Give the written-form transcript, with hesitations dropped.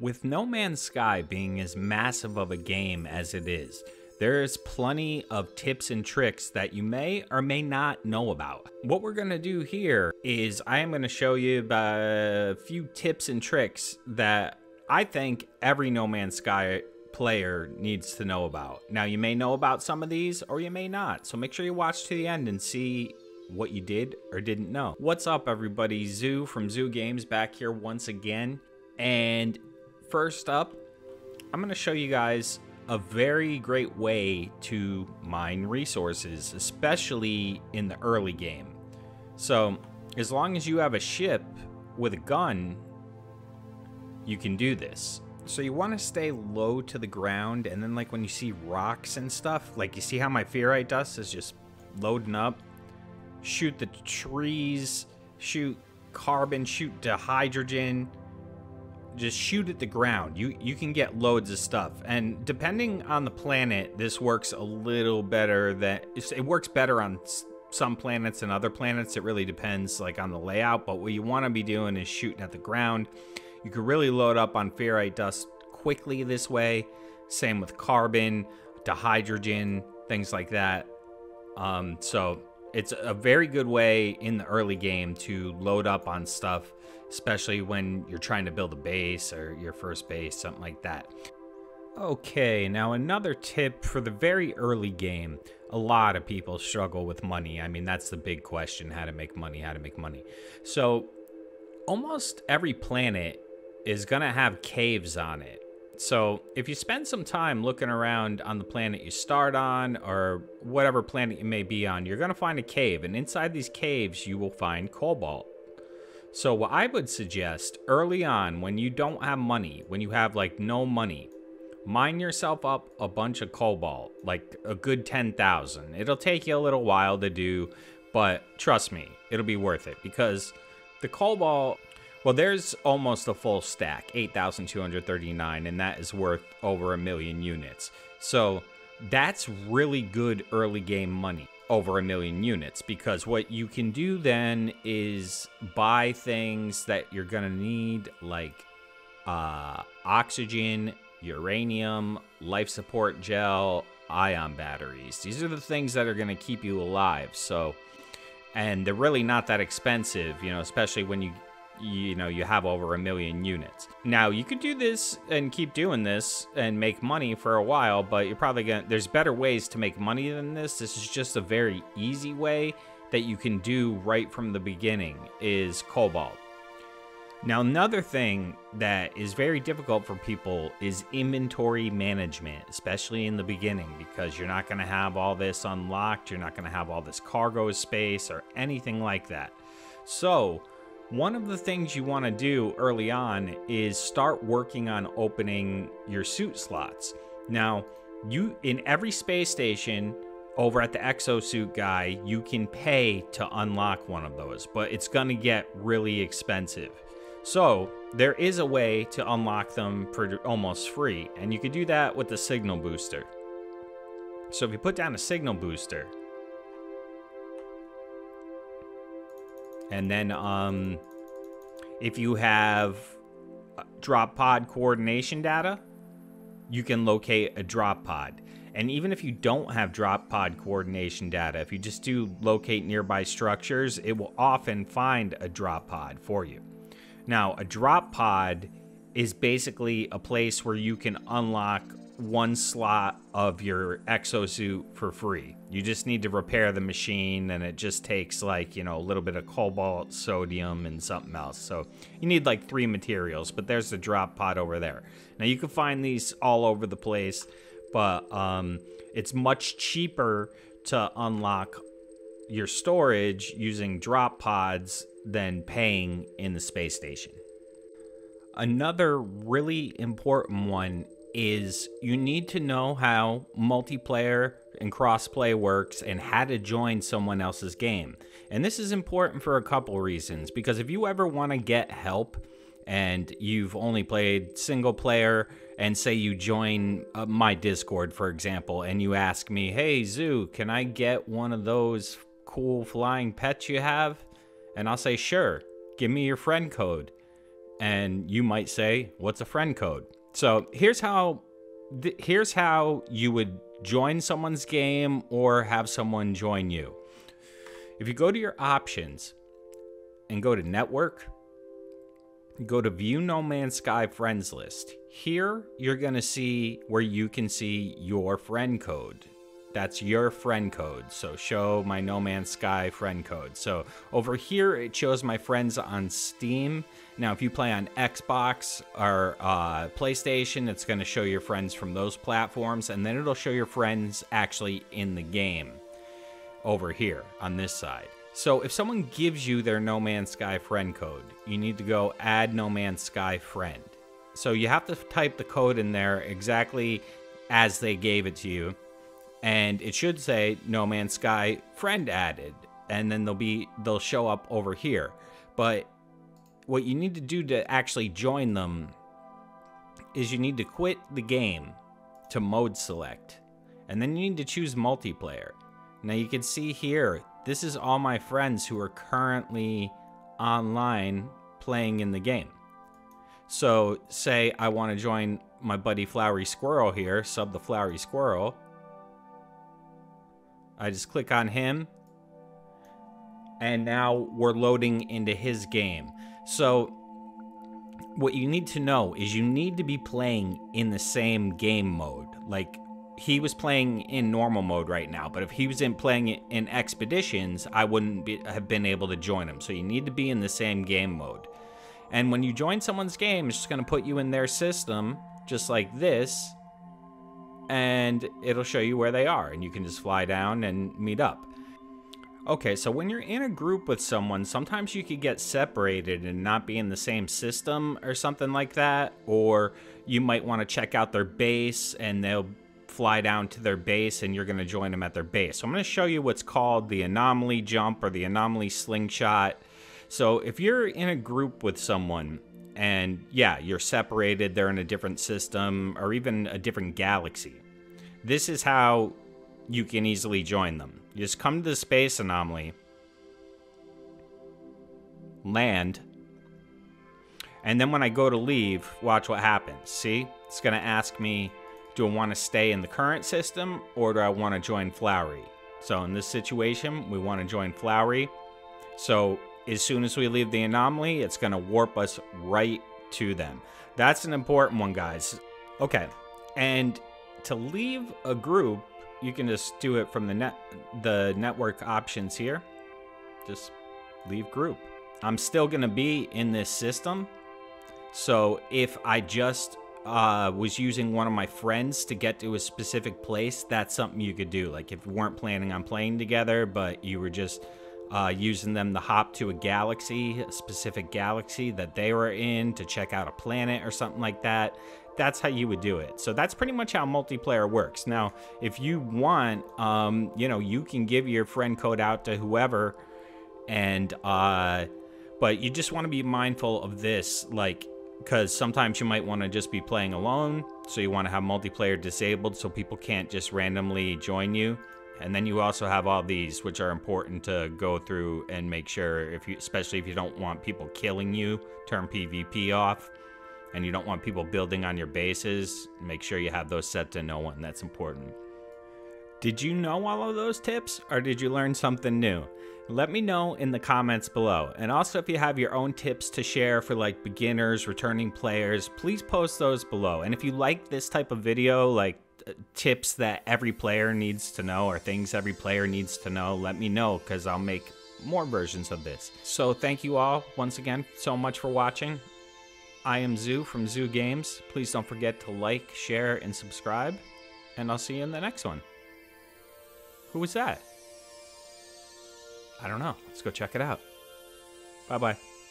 With No Man's Sky being as massive of a game as it is, there is plenty of tips and tricks that you may or may not know about. What we're going to do here is I am going to show you a few tips and tricks that I think every No Man's Sky player needs to know about. Now, you may know about some of these or you may not, so make sure you watch to the end and see what you did or didn't know. What's up, everybody? Xxiou from Xxiou Games back here once again, and first up, I'm going to show you guys a very great way to mine resources, especially in the early game. So, as long as you have a ship with a gun, you can do this. So you want to stay low to the ground, and then like when you see rocks and stuff, like you see how my ferrite dust is just loading up, shoot the trees, shoot carbon, shoot to hydrogen, just shoot at the ground. You can get loads of stuff, and depending on the planet, this works a little better. It works better on some planets than other planets. It really depends like on the layout, but what you want to be doing is shooting at the ground. You can really load up on ferrite dust quickly this way. Same with carbon to hydrogen, things like that. So it's a very good way in the early game to load up on stuff, especially when you're trying to build a base or your first base, something like that. Okay, now another tip for the very early game. A lot of people struggle with money. I mean, that's the big question, how to make money. So almost every planet is gonna have caves on it. So if you spend some time looking around on the planet you start on, or whatever planet you may be on, you're gonna find a cave, and inside these caves you will find cobalt. So what I would suggest early on, when you don't have money, when you have like no money, mine yourself up a bunch of cobalt, like a good 10,000. It'll take you a little while to do, but trust me, it'll be worth it, because the cobalt, well, there's almost a full stack, 8,239, and that is worth over 1 million units. So that's really good early game money, over 1 million units, because what you can do then is buy things that you're gonna need, like oxygen, uranium, life support gel, ion batteries. These are the things that are gonna keep you alive. So, and they're really not that expensive, you know, especially when you have over 1 million units. Now, you could do this and keep doing this and make money for a while, but you're probably there's better ways to make money than this. This is just a very easy way that you can do right from the beginning, is cobalt. Now, another thing that is very difficult for people is inventory management, especially in the beginning, because you're not going to have all this unlocked, you're not going to have all this cargo space or anything like that. So one of the things you want to do early on is start working on opening your suit slots. Now, in every space station over at the exosuit guy, you can pay to unlock one of those, but it's going to get really expensive. So there is a way to unlock them for almost free, and you could do that with the signal booster. So if you put down a signal booster, and then if you have drop pod coordination data, you can locate a drop pod. And even if you don't have drop pod coordination data, if you just do locate nearby structures, it will often find a drop pod for you. Now, a drop pod is basically a place where you can unlock one slot of your exosuit for free. You just need to repair the machine, and it just takes like, you know, a little bit of cobalt, sodium, and something else. So you need like 3 materials, but there's the drop pod over there. Now you can find these all over the place, but it's much cheaper to unlock your storage using drop pods than paying in the space station. Another really important one is you need to know how multiplayer and crossplay works and how to join someone else's game. And this is important for a couple reasons, because if you ever want to get help and you've only played single player, and say you join my Discord, for example, and you ask me, hey Xxiou, can I get one of those cool flying pets you have? And I'll say, sure, give me your friend code. And you might say, what's a friend code? So here's how you would join someone's game or have someone join you. If you go to your options and go to network, go to view No Man's Sky friends list. Here, you're going to see where you can see your friend code. That's your friend code. So show my No Man's Sky friend code. So over here, it shows my friends on Steam. Now, if you play on Xbox or PlayStation, it's going to show your friends from those platforms. And then it'll show your friends actually in the game over here on this side. So if someone gives you their No Man's Sky friend code, you need to go add No Man's Sky friend. So you have to type the code in there exactly as they gave it to you. And it should say No Man's Sky friend added. And then they'll show up over here. But what you need to do to actually join them is you need to quit the game to mode select. And then you need to choose multiplayer. Now you can see here, this is all my friends who are currently online playing in the game. So say I want to join my buddy Flowery Squirrel here, sub the Flowery Squirrel. I just click on him. And now we're loading into his game. So what you need to know is you need to be playing in the same game mode. Like, he was playing in normal mode right now, but if he was playing it in expeditions, I wouldn't have been able to join him. So you need to be in the same game mode. And when you join someone's game, it's just going to put you in their system, just like this, and it'll show you where they are, and you can just fly down and meet up. Okay, so when you're in a group with someone, sometimes you could get separated and not be in the same system or something like that, or you might want to check out their base, and they'll fly down to their base and you're going to join them at their base. So I'm going to show you what's called the anomaly jump or the anomaly slingshot. So if you're in a group with someone and yeah, you're separated, they're in a different system or even a different galaxy, this is how you can easily join them. You just come to the space anomaly, land, and then when I go to leave, watch what happens. See, it's going to ask me, do I want to stay in the current system or do I want to join Flowery? So in this situation, we want to join Flowery. So as soon as we leave the anomaly, it's going to warp us right to them. That's an important one, guys. Okay, and to leave a group, you can just do it from the network options here. Just leave group. I'm still going to be in this system. So if I just was using one of my friends to get to a specific place, that's something you could do. Like if you weren't planning on playing together, but you were just using them to hop to a galaxy, a specific galaxy that they were in to check out a planet or something like that, that's how you would do it. So that's pretty much how multiplayer works. Now, if you want, you know, you can give your friend code out to whoever, and but you just want to be mindful of this, like, because sometimes you might want to just be playing alone, so you want to have multiplayer disabled so people can't just randomly join you. And then you also have all these, which are important to go through and make sure, especially if you don't want people killing you, turn PvP off, and you don't want people building on your bases, make sure you have those set to no one. That's important. Did you know all of those tips, or did you learn something new? Let me know in the comments below. And also, if you have your own tips to share for like beginners, returning players, please post those below. And if you like this type of video, like tips that every player needs to know or things every player needs to know, let me know, because I'll make more versions of this. So thank you all once again so much for watching. I am Xxiou from Xxiou Games. Please don't forget to like, share, and subscribe. And I'll see you in the next one. Who was that? I don't know. Let's go check it out. Bye-bye.